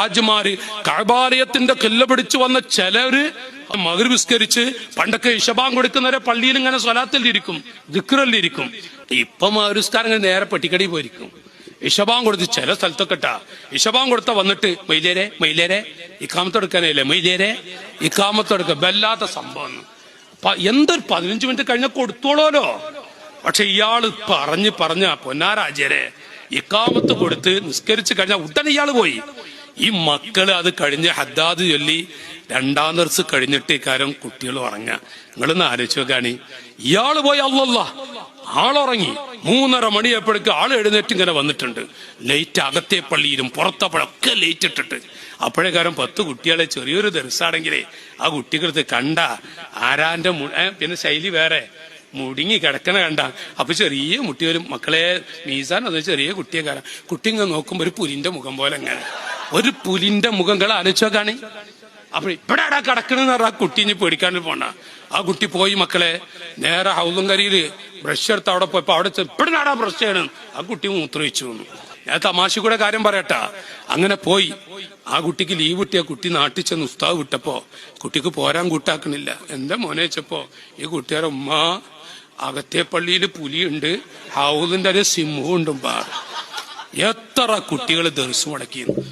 ഹാജിമാര് കഅബാലയത്തിന്റെ കില്ല പിടിച്ചു വന്ന ചിലര് മഗ്രിബ് നിസ്കരിച്ച് പണ്ടൊക്കെ ഇശബാൻ കൊടുക്കുന്നവരെ പള്ളിയിൽ ഇങ്ങനെ സ്വലാത്തിലിരിക്കും, ദിക്റിലിരിക്കും. ഇപ്പം ആ ഒരു നിസ്കാരം നേരെ പെട്ടിക്കടി പോയിരിക്കും. ഇശബാൻ കൊടുത്ത് ചില സ്ഥലത്തൊക്കെ ഇശബാൻ കൊടുത്ത വന്നിട്ട് മൈലേരെ ഇക്കാമത്തെടുക്കാനല്ലേ, മൈലേരെ ഇക്കാമത്തെടുക്ക വല്ലാത്ത സംഭവം. എന്തൊരു 15 മിനിറ്റ് കഴിഞ്ഞ കൊടുത്തോളോ. പക്ഷെ ഇയാള് പറഞ്ഞ പൊന്നാരാജരെ ഇക്കാമത്ത് കൊടുത്ത് നിസ്കരിച്ച് കഴിഞ്ഞാൽ ഉടനെ ഇയാള് പോയി. ഈ മക്കള് അത് കഴിഞ്ഞ് ഹദ്ദാദ് ചൊല്ലി 2ാം ദർസ് കഴിഞ്ഞിട്ട് കാര്യം കുട്ടികൾ ഉറങ്ങുക. നിങ്ങളൊന്ന് ആലോചിച്ച് നോക്കാണ്. ഇയാള് പോയി അല്ലല്ലാ ആളുറങ്ങി. 3:30 മണിയപ്പോഴേക്ക് ആള് എഴുന്നേറ്റ് ഇങ്ങനെ വന്നിട്ടുണ്ട്. ലൈറ്റ് അകത്തെ പള്ളിയിലും പുറത്തപ്പോഴൊക്കെ ലൈറ്റ് ഇട്ടിട്ട്. അപ്പോഴേക്കാരം 10 കുട്ടികളെ ചെറിയൊരു ദർസാണെങ്കിലേ ആ കുട്ടികൾക്ക് കണ്ട ആരാന്റെ പിന്നെ ശൈലി വേറെ മുടുങ്ങി കിടക്കണ കണ്ട. അപ്പൊ ചെറിയ മുട്ടി വരും. മക്കളെ മീസാൻ അത് ചെറിയ കുട്ടിയെക്കാരം. കുട്ടി ഇങ്ങനെ നോക്കുമ്പോ ഒരു പുലിന്റെ മുഖം പോലെ ഇങ്ങനെ ഒരു പുലിന്റെ മുഖങ്ങൾ ആലോചിച്ചോക്കാണ്. അപ്പൊ ഇവിടെ കിടക്കണെന്ന് പറഞ്ഞാൽ ആ കുട്ടി ഇനി പേടിക്കാൻ പോണ്ട. ആ കുട്ടി പോയി മക്കളെ നേരെ ഹൗലുംകരിയില് ബ്രഷ് എടുത്ത് അവിടെ പോയപ്പോ അവിടെ ഇപ്പഴാടാ ബ്രഷ് ചെയ്യണം. ആ കുട്ടി മൂത്രമൊഴിച്ചു വന്നു. ഞാൻ തമാശക്കൂടെ കാര്യം പറയട്ടാ. അങ്ങനെ പോയി ആ കുട്ടിക്ക് ലീവ് കിട്ടിയ കുട്ടി നാട്ടിൽ ചെന്ന് ഉസ്താവ് വിട്ടപ്പോ കുട്ടിക്ക് പോരാൻ കൂട്ടാക്കണില്ല. എന്റെ മോനെ വെച്ചപ്പോ ഈ കുട്ടിയുടെ ഉമ്മ അകത്തെ പള്ളിയിൽ പുലിയുണ്ട്, ഹൗലിന്റെ ഒരു സിംഹവും ഉണ്ട്. എത്ര കുട്ടികൾ ദർസ് മുടക്കിയിരുന്നു.